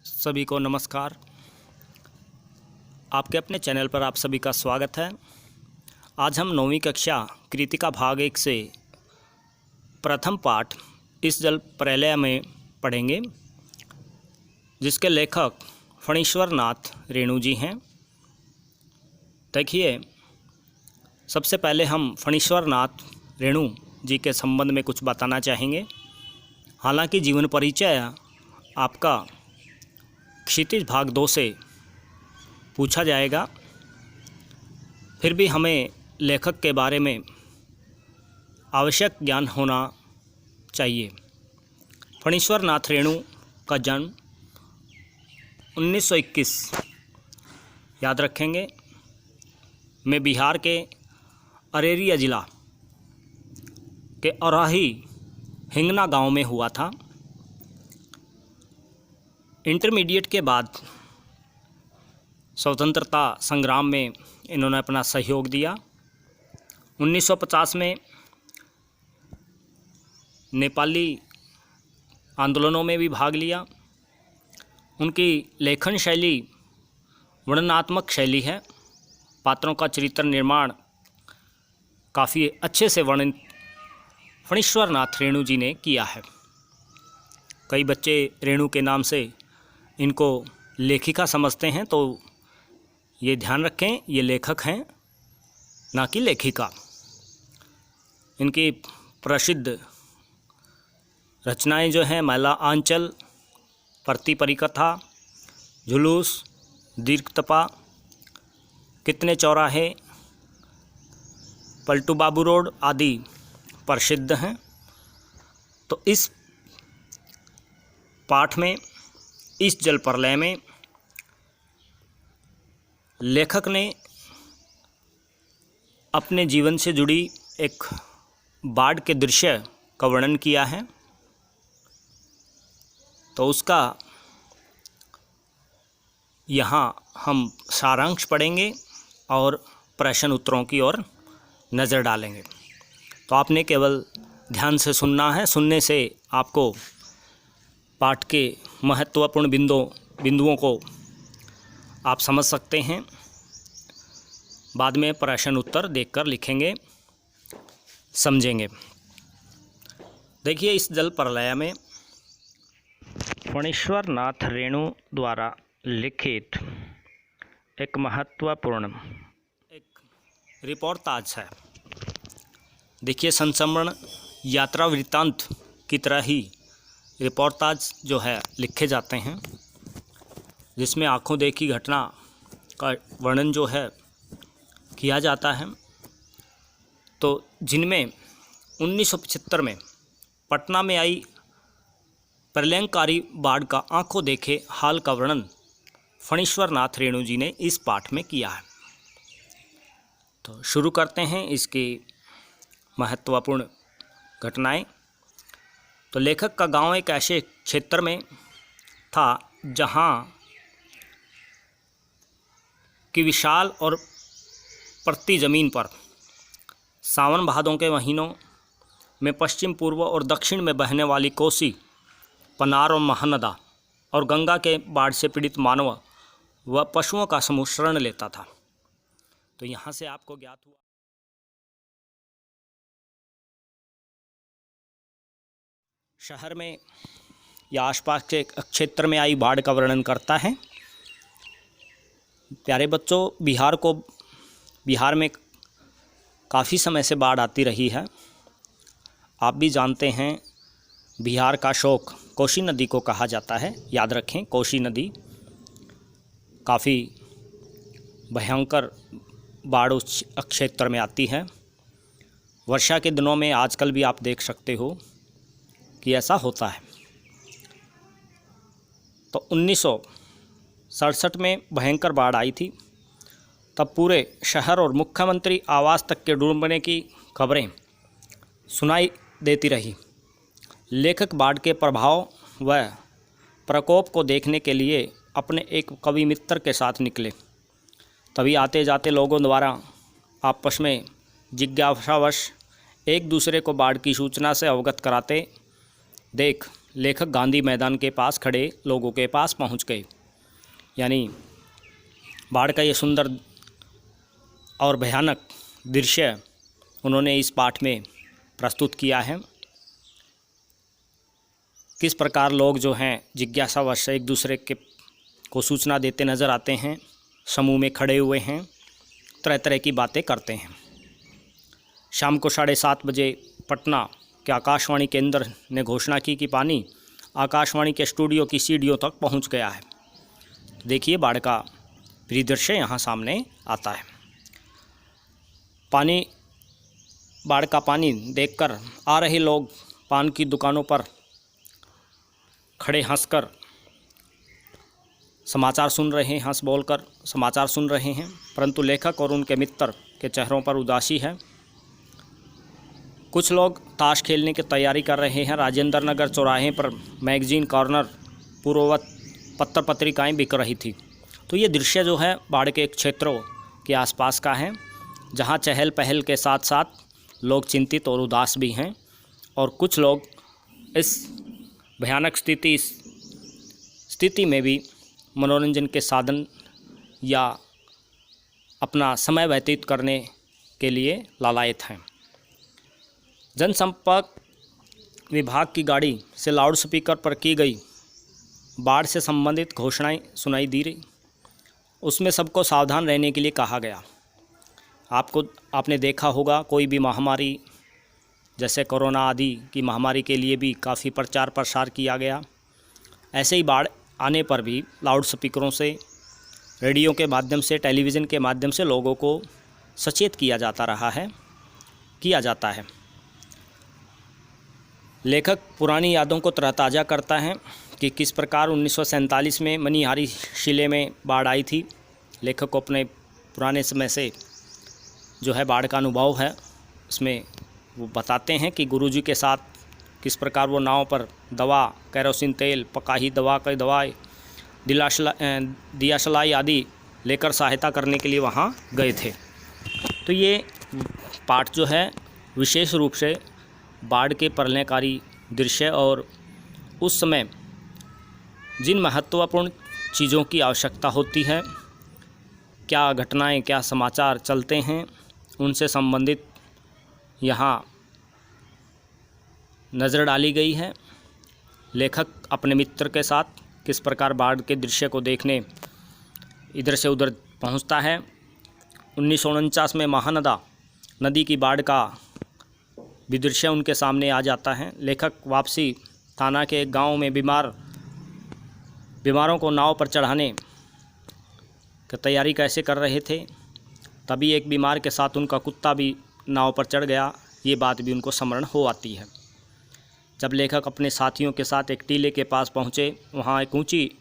सभी को नमस्कार। आपके अपने चैनल पर आप सभी का स्वागत है। आज हम 9वीं कक्षा कृतिका भाग 1 से प्रथम पाठ इस जल प्रलय में पढ़ेंगे, जिसके लेखक फणीश्वर नाथ रेणु जी हैं। देखिए, सबसे पहले हम फणीश्वर नाथ रेणु जी के संबंध में कुछ बताना चाहेंगे। हालांकि जीवन परिचय आपका क्षितिज भाग 2 से पूछा जाएगा, फिर भी हमें लेखक के बारे में आवश्यक ज्ञान होना चाहिए। फणीश्वर नाथ रेणु का जन्म 1921 याद रखेंगे में बिहार के अरेरिया जिला के औराही हिंगना गांव में हुआ था। इंटरमीडिएट के बाद स्वतंत्रता संग्राम में इन्होंने अपना सहयोग दिया। 1950 में नेपाली आंदोलनों में भी भाग लिया। उनकी लेखन शैली वर्णनात्मक शैली है। पात्रों का चरित्र निर्माण काफ़ी अच्छे से वर्णित फणीश्वर नाथ रेणु जी ने किया है। कई बच्चे रेणु के नाम से इनको लेखिका समझते हैं, तो ये ध्यान रखें, ये लेखक हैं, ना कि लेखिका। इनकी प्रसिद्ध रचनाएं जो हैं मैला आंचल, परती परिकथा, जुलूस, दीर्घतपा, कितने चौराहे, पलटू बाबू रोड आदि प्रसिद्ध हैं। तो इस पाठ में, इस जल प्रलय में लेखक ने अपने जीवन से जुड़ी एक बाढ़ के दृश्य का वर्णन किया है। तो उसका यहाँ हम सारांश पढ़ेंगे और प्रश्न उत्तरों की ओर नज़र डालेंगे। तो आपने केवल ध्यान से सुनना है। सुनने से आपको पाठ के महत्वपूर्ण बिंदुओं को आप समझ सकते हैं। बाद में प्रश्न उत्तर देखकर लिखेंगे, समझेंगे। देखिए, इस जल प्रलय में फणीश्वर नाथ रेणु द्वारा लिखित एक महत्वपूर्ण एक रिपोर्टाज है। देखिए, संस्मरण यात्रा वृत्तांत की तरह ही रिपोर्टाज जो है लिखे जाते हैं, जिसमें आंखों देखी घटना का वर्णन जो है किया जाता है। तो जिनमें 1975 में पटना में आई प्रलयंकारी बाढ़ का आंखों देखे हाल का वर्णन फणीश्वर नाथ रेणु जी ने इस पाठ में किया है। तो शुरू करते हैं इसकी महत्वपूर्ण घटनाएं। तो लेखक का गांव एक ऐसे क्षेत्र में था जहां की विशाल और परती ज़मीन पर सावन भादों के महीनों में पश्चिम पूर्व और दक्षिण में बहने वाली कोसी, पनार और महानदा और गंगा के बाढ़ से पीड़ित मानव व पशुओं का समूह शरण लेता था। तो यहाँ से आपको ज्ञात हुआ शहर में या आसपास के क्षेत्र में आई बाढ़ का वर्णन करता है। प्यारे बच्चों, बिहार में काफ़ी समय से बाढ़ आती रही है। आप भी जानते हैं, बिहार का शोक कोसी नदी को कहा जाता है। याद रखें, कोसी नदी काफ़ी भयंकर बाढ़ उस क्षेत्र में आती है। वर्षा के दिनों में आजकल भी आप देख सकते हो कि ऐसा होता है। तो 1967 में भयंकर बाढ़ आई थी। तब पूरे शहर और मुख्यमंत्री आवास तक के डूबने की खबरें सुनाई देती रही। लेखक बाढ़ के प्रभाव व प्रकोप को देखने के लिए अपने एक कवि मित्र के साथ निकले। तभी आते जाते लोगों द्वारा आपस में जिज्ञासावश एक दूसरे को बाढ़ की सूचना से अवगत कराते देख लेखक गांधी मैदान के पास खड़े लोगों के पास पहुंच गए। यानी बाढ़ का ये सुंदर और भयानक दृश्य उन्होंने इस पाठ में प्रस्तुत किया है। किस प्रकार लोग जो हैं जिज्ञासावश एक दूसरे के को सूचना देते नज़र आते हैं, समूह में खड़े हुए हैं, तरह तरह की बातें करते हैं। शाम को 7:30 बजे पटना के आकाशवाणी केंद्र ने घोषणा की कि पानी आकाशवाणी के स्टूडियो की सीढ़ियों तक पहुंच गया है। देखिए बाढ़ का परिदृश्य यहाँ सामने आता है। बाढ़ का पानी देखकर आ रहे लोग पान की दुकानों पर खड़े हंसकर समाचार सुन रहे हैं, हंस बोलकर समाचार सुन रहे हैं, परंतु लेखक और उनके मित्र के चेहरों पर उदासी है। कुछ लोग ताश खेलने की तैयारी कर रहे हैं। राजेंद्र नगर चौराहे पर मैगजीन कॉर्नर पूर्ववत पत्र पत्रिकाएँ बिक रही थी। तो ये दृश्य जो है बाढ़ के क्षेत्रों के आसपास का है, जहाँ चहल पहल के साथ साथ लोग चिंतित और उदास भी हैं, और कुछ लोग इस भयानक स्थिति में भी मनोरंजन के साधन या अपना समय व्यतीत करने के लिए लालायित हैं। जनसंपर्क विभाग की गाड़ी से लाउडस्पीकर पर की गई बाढ़ से संबंधित घोषणाएं सुनाई दी रही। उसमें सबको सावधान रहने के लिए कहा गया। आपने देखा होगा कोई भी महामारी जैसे कोरोना आदि की महामारी के लिए भी काफ़ी प्रचार प्रसार किया गया। ऐसे ही बाढ़ आने पर भी लाउडस्पीकरों से, रेडियो के माध्यम से, टेलीविज़न के माध्यम से लोगों को सचेत किया जाता है। लेखक पुरानी यादों को तरोताज़ा करता है कि किस प्रकार 1947 में मनिहारी शिले में बाढ़ आई थी। लेखक को अपने पुराने समय से जो है बाढ़ का अनुभव है, इसमें वो बताते हैं कि गुरुजी के साथ किस प्रकार वो नाव पर दवा, केरोसिन तेल, पकाही दवा की दवाई, दियाशलाई आदि लेकर सहायता करने के लिए वहाँ गए थे। तो ये पाठ जो है विशेष रूप से बाढ़ के प्रलयकारी दृश्य और उस समय जिन महत्वपूर्ण चीज़ों की आवश्यकता होती है, क्या घटनाएं, क्या समाचार चलते हैं, उनसे संबंधित यहाँ नज़र डाली गई है। लेखक अपने मित्र के साथ किस प्रकार बाढ़ के दृश्य को देखने इधर से उधर पहुंचता है। 1949 में महानदा नदी की बाढ़ का भी दृश्य उनके सामने आ जाता है। लेखक वापसी थाना के एक गाँव में बीमारों को नाव पर चढ़ाने की तैयारी कैसे कर रहे थे, तभी एक बीमार के साथ उनका कुत्ता भी नाव पर चढ़ गया। ये बात भी उनको स्मरण हो आती है। जब लेखक अपने साथियों के साथ एक टीले के पास पहुँचे, वहाँ एक ऊंची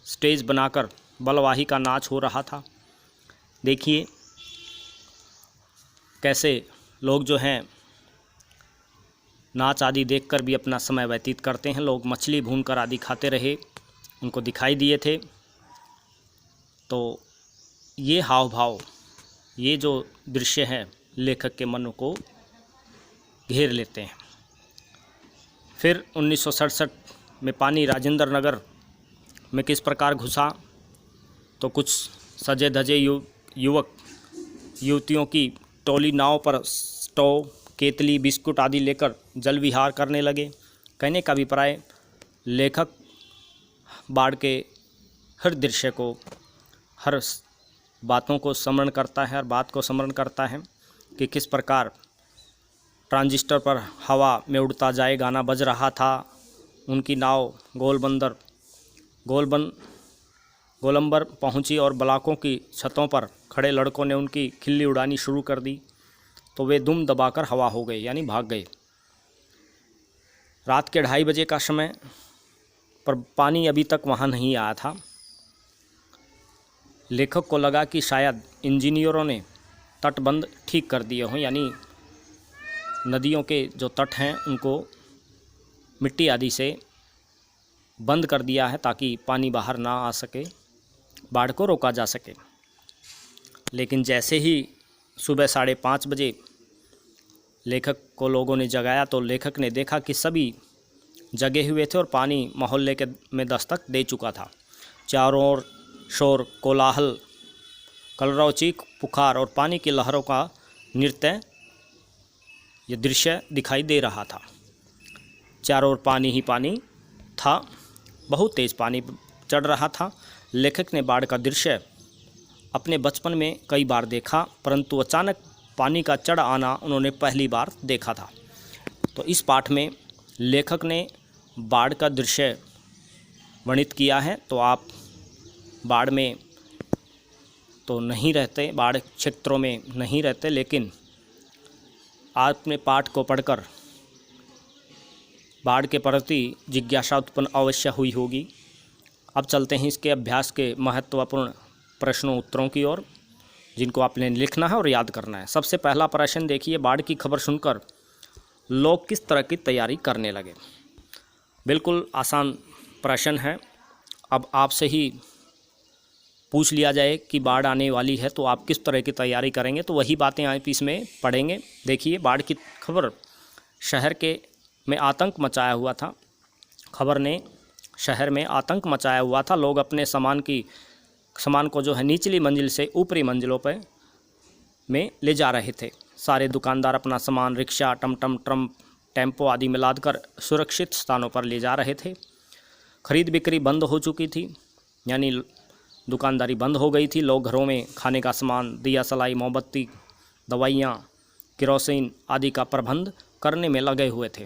स्टेज बनाकर बलवाही का नाच हो रहा था। देखिए कैसे लोग जो हैं नाच आदि देखकर भी अपना समय व्यतीत करते हैं। लोग मछली भूनकर आदि खाते रहे, उनको दिखाई दिए थे। तो ये हाव भाव, ये जो दृश्य है लेखक के मन को घेर लेते हैं। फिर 1967 में पानी राजेंद्र नगर में किस प्रकार घुसा, तो कुछ सजे धजे युवक युवतियों की टोली नाव पर स्टोव, केतली, बिस्कुट आदि लेकर जल विहार करने लगे। कहने का अभिप्राय, लेखक बाढ़ के हर दृश्य को, हर बातों को स्मरण करता है, हर बात को स्मरण करता है कि किस प्रकार ट्रांजिस्टर पर हवा में उड़ता जाए गाना बज रहा था। उनकी नाव गोलंबर पहुंची और ब्लॉकों की छतों पर खड़े लड़कों ने उनकी खिल्ली उड़ानी शुरू कर दी, तो वे दुम दबाकर हवा हो गए, यानी भाग गए। रात के 2:30 बजे का समय, पर पानी अभी तक वहाँ नहीं आया था। लेखक को लगा कि शायद इंजीनियरों ने तटबंध ठीक कर दिए हों, यानी नदियों के जो तट हैं उनको मिट्टी आदि से बंद कर दिया है ताकि पानी बाहर ना आ सके, बाढ़ को रोका जा सके। लेकिन जैसे ही सुबह 5:30 बजे लेखक को लोगों ने जगाया, तो लेखक ने देखा कि सभी जगे हुए थे और पानी मोहल्ले के में दस्तक दे चुका था। चारों ओर शोर, कोलाहल, कलरव, चीख पुकार और पानी की लहरों का नृत्य, ये दृश्य दिखाई दे रहा था। चारों ओर पानी ही पानी था, बहुत तेज़ पानी चढ़ रहा था। लेखक ने बाढ़ का दृश्य अपने बचपन में कई बार देखा, परंतु अचानक पानी का चढ़ आना उन्होंने पहली बार देखा था। तो इस पाठ में लेखक ने बाढ़ का दृश्य वर्णित किया है। तो आप बाढ़ में तो नहीं रहते, बाढ़ क्षेत्रों में नहीं रहते, लेकिन आपने पाठ को पढ़कर बाढ़ के प्रति जिज्ञासा उत्पन्न अवश्य हुई होगी। अब चलते हैं इसके अभ्यास के महत्वपूर्ण प्रश्नों उत्तरों की ओर, जिनको आपने लिखना है और याद करना है। सबसे पहला प्रश्न देखिए, बाढ़ की खबर सुनकर लोग किस तरह की तैयारी करने लगे। बिल्कुल आसान प्रश्न है। अब आपसे ही पूछ लिया जाए कि बाढ़ आने वाली है तो आप किस तरह की तैयारी करेंगे, तो वही बातें आप इसमें पढ़ेंगे। देखिए, बाढ़ की खबर शहर में आतंक मचाया हुआ था। खबर ने शहर में आतंक मचाया हुआ था। लोग अपने सामान को जो है निचली मंजिल से ऊपरी मंजिलों पर में ले जा रहे थे। सारे दुकानदार अपना सामान रिक्शा, टमटम, ट्रम, टेम्पो आदि में लादकर सुरक्षित स्थानों पर ले जा रहे थे। खरीद बिक्री बंद हो चुकी थी, यानी दुकानदारी बंद हो गई थी। लोग घरों में खाने का सामान, दिया सलाई, मोमबत्ती, दवाइयाँ, केरोसिन आदि का प्रबंध करने में लगे हुए थे।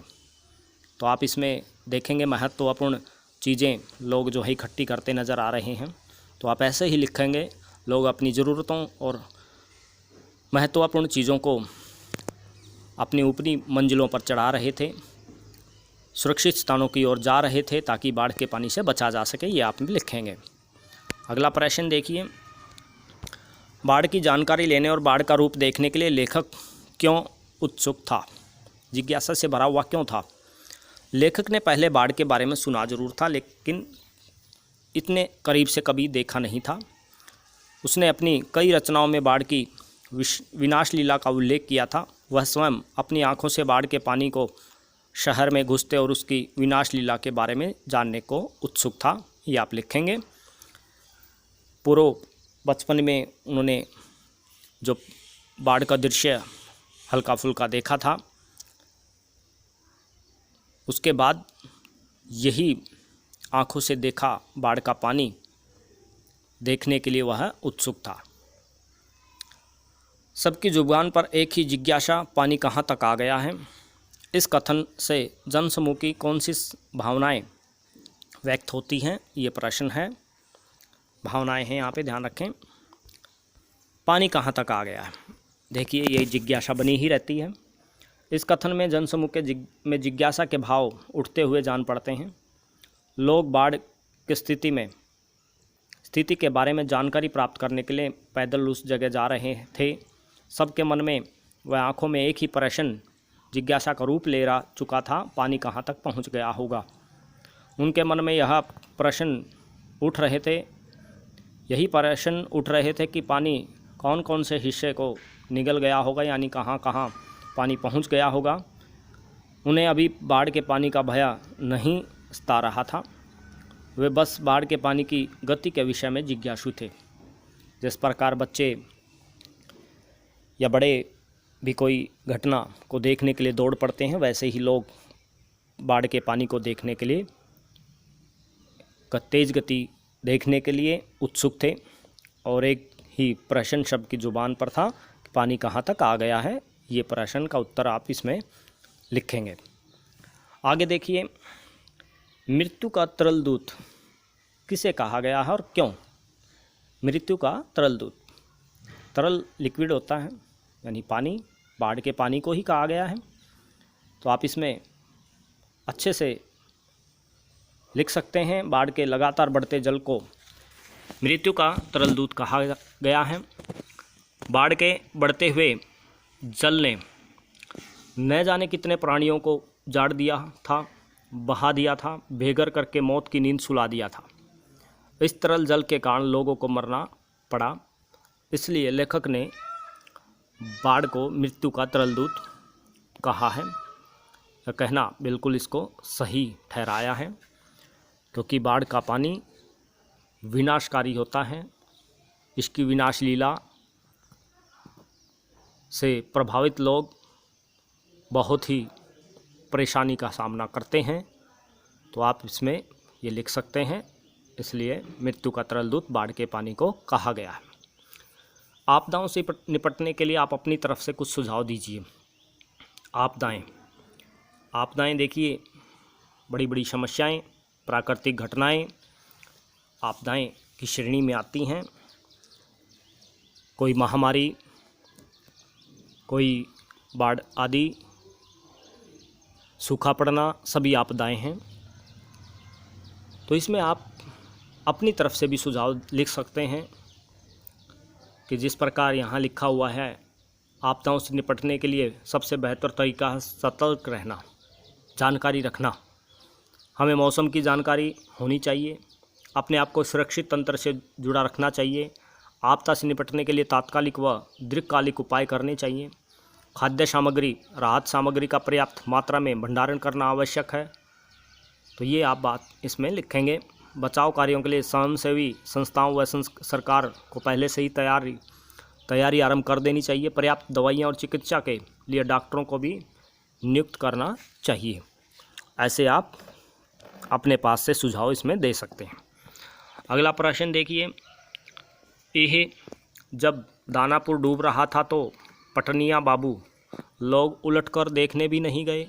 तो आप इसमें देखेंगे महत्वपूर्ण चीज़ें लोग जो है इकट्ठी करते नज़र आ रहे हैं। तो आप ऐसे ही लिखेंगे, लोग अपनी ज़रूरतों और महत्वपूर्ण चीज़ों को अपनी ऊपरी मंजिलों पर चढ़ा रहे थे, सुरक्षित स्थानों की ओर जा रहे थे ताकि बाढ़ के पानी से बचा जा सके। ये आप लिखेंगे। अगला प्रश्न देखिए, बाढ़ की जानकारी लेने और बाढ़ का रूप देखने के लिए लेखक क्यों उत्सुक था, जिज्ञासा से भरा हुआ क्यों था। लेखक ने पहले बाढ़ के बारे में सुना जरूर था, लेकिन इतने करीब से कभी देखा नहीं था। उसने अपनी कई रचनाओं में बाढ़ की विनाश लीला का उल्लेख किया था। वह स्वयं अपनी आंखों से बाढ़ के पानी को शहर में घुसते और उसकी विनाश लीला के बारे में जानने को उत्सुक था। ये आप लिखेंगे। पूर्व बचपन में उन्होंने जो बाढ़ का दृश्य हल्का फुल्का देखा था, उसके बाद यही आंखों से देखा बाढ़ का पानी देखने के लिए वह उत्सुक था। सबकी जुबान पर एक ही जिज्ञासा, पानी कहाँ तक आ गया है। इस कथन से जनसमूह की कौन सी भावनाएं व्यक्त होती हैं, ये प्रश्न है। भावनाएं हैं यहाँ पे, ध्यान रखें। पानी कहाँ तक आ गया है, देखिए ये जिज्ञासा बनी ही रहती है। इस कथन में जनसमूह में जिज्ञासा के भाव उठते हुए जान पड़ते हैं। लोग बाढ़ की स्थिति के बारे में जानकारी प्राप्त करने के लिए पैदल उस जगह जा रहे थे। सबके मन में व आंखों में एक ही प्रश्न जिज्ञासा का रूप ले चुका था, पानी कहाँ तक पहुँच गया होगा। उनके मन में यह प्रश्न उठ रहे थे, यही प्रश्न उठ रहे थे कि पानी कौन कौन से हिस्से को निगल गया होगा, यानी कहाँ कहाँ पानी पहुँच गया होगा। उन्हें अभी बाढ़ के पानी का भय नहीं सता रहा था। वे बस बाढ़ के पानी की गति के विषय में जिज्ञासु थे। जिस प्रकार बच्चे या बड़े भी कोई घटना को देखने के लिए दौड़ पड़ते हैं, वैसे ही लोग बाढ़ के पानी को देखने के लिए तेज गति देखने के लिए उत्सुक थे। और एक ही प्रश्न शब्द की जुबान पर था कि पानी कहाँ तक आ गया है। ये प्रश्न का उत्तर आप इसमें लिखेंगे। आगे देखिए, मृत्यु का तरल दूत किसे कहा गया है और क्यों। मृत्यु का तरल दूत, तरल लिक्विड होता है यानी पानी, बाढ़ के पानी को ही कहा गया है। तो आप इसमें अच्छे से लिख सकते हैं, बाढ़ के लगातार बढ़ते जल को मृत्यु का तरल दूत कहा गया है। बाढ़ के बढ़ते हुए जल ने न जाने कितने प्राणियों को जाड़ दिया था, बहा दिया था, बेघर करके मौत की नींद सुला दिया था। इस तरल जल के कारण लोगों को मरना पड़ा। इसलिए लेखक ने बाढ़ को मृत्यु का तरल दूत कहा है। का कहना बिल्कुल इसको सही ठहराया है, क्योंकि बाढ़ का पानी विनाशकारी होता है। इसकी विनाश लीला से प्रभावित लोग बहुत ही परेशानी का सामना करते हैं। तो आप इसमें ये लिख सकते हैं, इसलिए मृत्यु का तरल दूत बाढ़ के पानी को कहा गया है। आपदाओं से निपटने के लिए आप अपनी तरफ से कुछ सुझाव दीजिए। आपदाएं देखिए, बड़ी बड़ी समस्याएं, प्राकृतिक घटनाएं आपदाएं की श्रेणी में आती हैं। कोई महामारी, कोई बाढ़ आदि, सूखा पड़ना, सभी आपदाएं हैं। तो इसमें आप अपनी तरफ से भी सुझाव लिख सकते हैं कि जिस प्रकार यहाँ लिखा हुआ है, आपदाओं से निपटने के लिए सबसे बेहतर तरीका है सतर्क रहना, जानकारी रखना। हमें मौसम की जानकारी होनी चाहिए, अपने आप को सुरक्षित तंत्र से जुड़ा रखना चाहिए। आपदा से निपटने के लिए तात्कालिक व दीर्घकालिक उपाय करने चाहिए। खाद्य सामग्री, राहत सामग्री का पर्याप्त मात्रा में भंडारण करना आवश्यक है। तो ये आप बात इसमें लिखेंगे। बचाव कार्यों के लिए स्वयंसेवी संस्थाओं व सरकार को पहले से ही तैयारी आरंभ कर देनी चाहिए। पर्याप्त दवाइयाँ और चिकित्सा के लिए डॉक्टरों को भी नियुक्त करना चाहिए। ऐसे आप अपने पास से सुझाव इसमें दे सकते हैं। अगला प्रश्न देखिए, यह जब दानापुर डूब रहा था तो पटनिया बाबू लोग उलटकर देखने भी नहीं गए।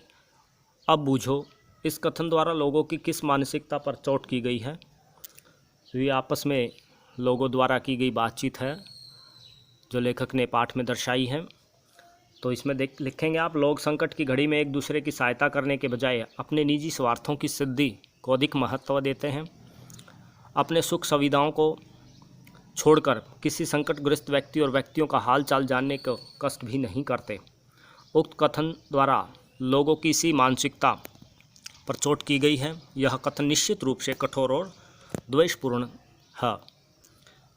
अब बूझो, इस कथन द्वारा लोगों की किस मानसिकता पर चोट की गई है। तो ये आपस में लोगों द्वारा की गई बातचीत है जो लेखक ने पाठ में दर्शाई है। तो इसमें लिखेंगे आप, लोग संकट की घड़ी में एक दूसरे की सहायता करने के बजाय अपने निजी स्वार्थों की सिद्धि को अधिक महत्व देते हैं। अपने सुख सुविधाओं को छोड़कर किसी संकटग्रस्त व्यक्ति और व्यक्तियों का हाल चाल जानने को कष्ट भी नहीं करते। उक्त कथन द्वारा लोगों की इसी मानसिकता पर चोट की गई है। यह कथन निश्चित रूप से कठोर और द्वेषपूर्ण है।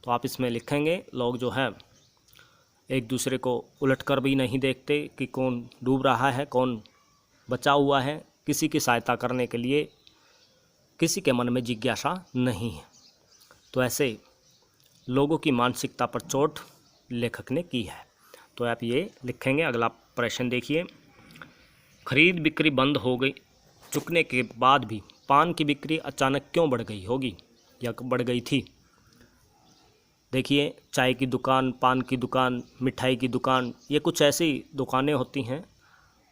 तो आप इसमें लिखेंगे, लोग जो है एक दूसरे को उलटकर भी नहीं देखते कि कौन डूब रहा है, कौन बचा हुआ है। किसी की सहायता करने के लिए किसी के मन में जिज्ञासा नहीं है। तो ऐसे लोगों की मानसिकता पर चोट लेखक ने की है। तो आप ये लिखेंगे। अगला प्रश्न देखिए, खरीद बिक्री बंद हो गई चुकने के बाद भी पान की बिक्री अचानक क्यों बढ़ गई होगी या बढ़ गई थी। देखिए, चाय की दुकान, पान की दुकान, मिठाई की दुकान, ये कुछ ऐसी दुकानें होती हैं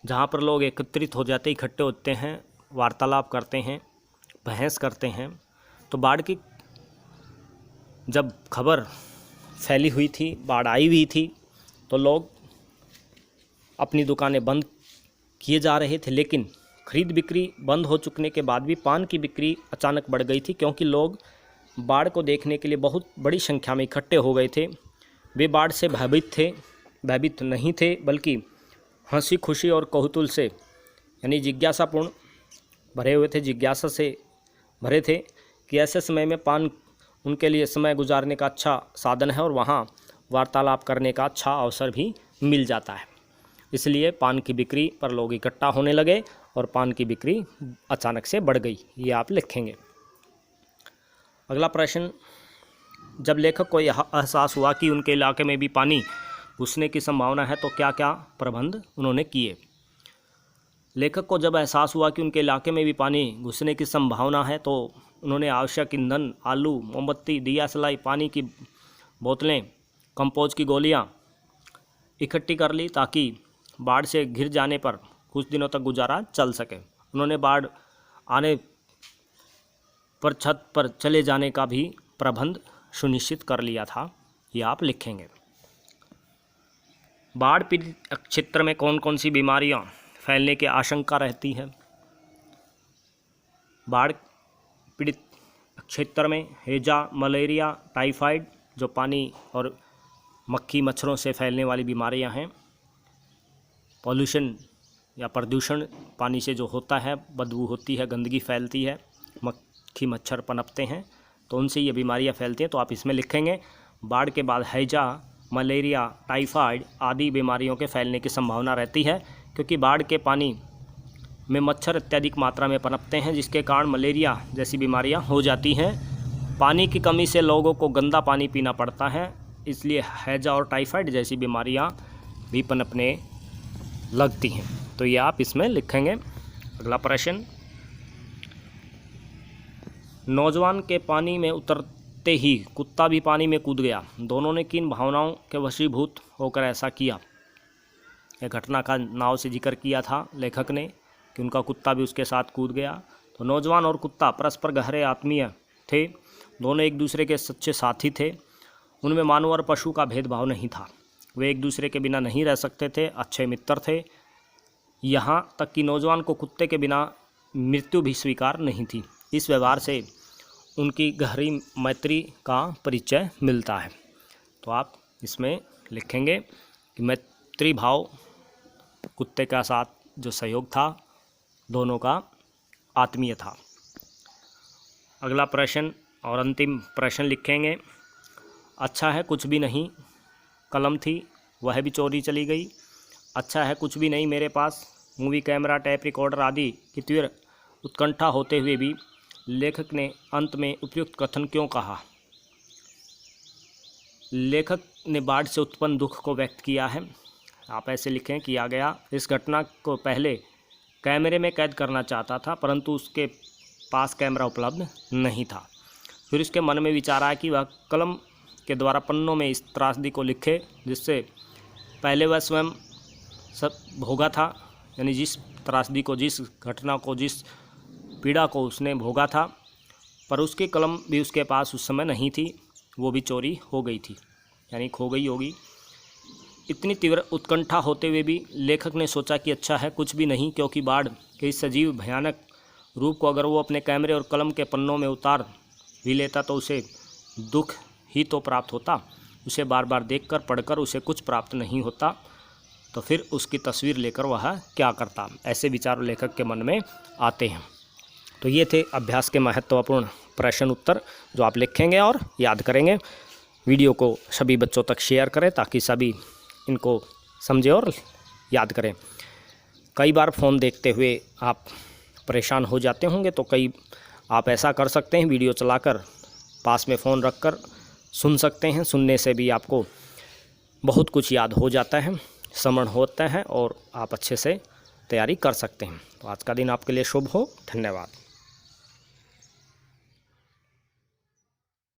जहाँ पर लोग एकत्रित हो जाते, इकट्ठे होते हैं, वार्तालाप करते हैं, बहस करते हैं। तो बाढ़ की जब खबर फैली हुई थी, बाढ़ आई हुई थी, तो लोग अपनी दुकानें बंद किए जा रहे थे। लेकिन खरीद बिक्री बंद हो चुकने के बाद भी पान की बिक्री अचानक बढ़ गई थी, क्योंकि लोग बाढ़ को देखने के लिए बहुत बड़ी संख्या में इकट्ठे हो गए थे। वे बाढ़ से भयभीत नहीं थे, बल्कि हंसी खुशी और कौतूहल से, यानी जिज्ञासापूर्ण भरे हुए थे, जिज्ञासा से भरे थे कि ऐसे समय में पान उनके लिए समय गुजारने का अच्छा साधन है और वहाँ वार्तालाप करने का अच्छा अवसर भी मिल जाता है। इसलिए पान की बिक्री पर लोग इकट्ठा होने लगे और पान की बिक्री अचानक से बढ़ गई। ये आप लिखेंगे। अगला प्रश्न, जब लेखक को यह एहसास हुआ कि उनके इलाके में भी पानी घुसने की संभावना है तो क्या क्या प्रबंध उन्होंने किए। लेखक को जब एहसास हुआ कि उनके इलाके में भी पानी घुसने की संभावना है तो उन्होंने आवश्यक ईंधन, आलू, मोमबत्ती, दिया सलाई, पानी की बोतलें, कंपोज की गोलियां इकट्ठी कर ली ताकि बाढ़ से घिर जाने पर कुछ दिनों तक गुजारा चल सके। उन्होंने बाढ़ आने पर छत पर चले जाने का भी प्रबंध सुनिश्चित कर लिया था। ये आप लिखेंगे। बाढ़ पीड़ित क्षेत्र में कौन कौन सी बीमारियां फैलने की आशंका रहती है। बाढ़ पीड़ित क्षेत्र में हैजा, मलेरिया, टाइफाइड, जो पानी और मक्खी मच्छरों से फैलने वाली बीमारियां हैं। पॉल्यूशन या प्रदूषण पानी से जो होता है, बदबू होती है, गंदगी फैलती है, मक्खी मच्छर पनपते हैं, तो उनसे ये बीमारियां फैलती हैं। तो आप इसमें लिखेंगे, बाढ़ के बाद हैजा, मलेरिया, टाइफाइड आदि बीमारियों के फैलने की संभावना रहती है, क्योंकि बाढ़ के पानी में मच्छर अत्यधिक मात्रा में पनपते हैं, जिसके कारण मलेरिया जैसी बीमारियां हो जाती हैं। पानी की कमी से लोगों को गंदा पानी पीना पड़ता है, इसलिए हैजा और टाइफाइड जैसी बीमारियां भी पनपने लगती हैं। तो ये आप इसमें लिखेंगे। अगला प्रश्न, नौजवान के पानी में उतरते ही कुत्ता भी पानी में कूद गया, दोनों ने किन भावनाओं के वशीभूत होकर ऐसा किया? यह घटना का नाव से जिक्र किया था लेखक ने कि उनका कुत्ता भी उसके साथ कूद गया। तो नौजवान और कुत्ता परस्पर गहरे आत्मीय थे, दोनों एक दूसरे के सच्चे साथी थे। उनमें मानव और पशु का भेदभाव नहीं था, वे एक दूसरे के बिना नहीं रह सकते थे, अच्छे मित्र थे। यहाँ तक कि नौजवान को कुत्ते के बिना मृत्यु भी स्वीकार नहीं थी। इस व्यवहार से उनकी गहरी मैत्री का परिचय मिलता है। तो आप इसमें लिखेंगे कि मैत्री भाव, कुत्ते का साथ जो सहयोग था, दोनों का आत्मीय था। अगला प्रश्न और अंतिम प्रश्न लिखेंगे, अच्छा है कुछ भी नहीं, कलम थी वह भी चोरी चली गई। अच्छा है कुछ भी नहीं मेरे पास, मूवी कैमरा, टेप रिकॉर्डर आदि की तीव्र उत्कंठा होते हुए भी लेखक ने अंत में उपयुक्त कथन क्यों कहा? लेखक ने बाढ़ से उत्पन्न दुख को व्यक्त किया है। आप ऐसे लिखें, किया गया। इस घटना को पहले कैमरे में कैद करना चाहता था, परंतु उसके पास कैमरा उपलब्ध नहीं था। फिर उसके मन में विचार आया कि वह कलम के द्वारा पन्नों में इस त्रासदी को लिखे जिससे पहले वह स्वयं सब भोगा था, यानी जिस त्रासदी को, जिस घटना को, जिस पीड़ा को उसने भोगा था, पर उसकी कलम भी उसके पास उस समय नहीं थी, वो भी चोरी हो गई थी, यानी खो गई होगी। इतनी तीव्र उत्कंठा होते हुए भी लेखक ने सोचा कि अच्छा है कुछ भी नहीं, क्योंकि बाढ़ के इस सजीव भयानक रूप को अगर वो अपने कैमरे और कलम के पन्नों में उतार भी लेता तो उसे दुख ही तो प्राप्त होता, उसे बार बार देखकर पढ़कर उसे कुछ प्राप्त नहीं होता, तो फिर उसकी तस्वीर लेकर वह क्या करता? ऐसे विचार लेखक के मन में आते हैं। तो ये थे अभ्यास के महत्वपूर्ण प्रश्न उत्तर जो आप लिखेंगे और याद करेंगे। वीडियो को सभी बच्चों तक शेयर करें ताकि सभी इनको समझें और याद करें। कई बार फ़ोन देखते हुए आप परेशान हो जाते होंगे, तो कई आप ऐसा कर सकते हैं, वीडियो चलाकर पास में फ़ोन रखकर सुन सकते हैं। सुनने से भी आपको बहुत कुछ याद हो जाता है, स्मरण होता है और आप अच्छे से तैयारी कर सकते हैं। तो आज का दिन आपके लिए शुभ हो। धन्यवाद।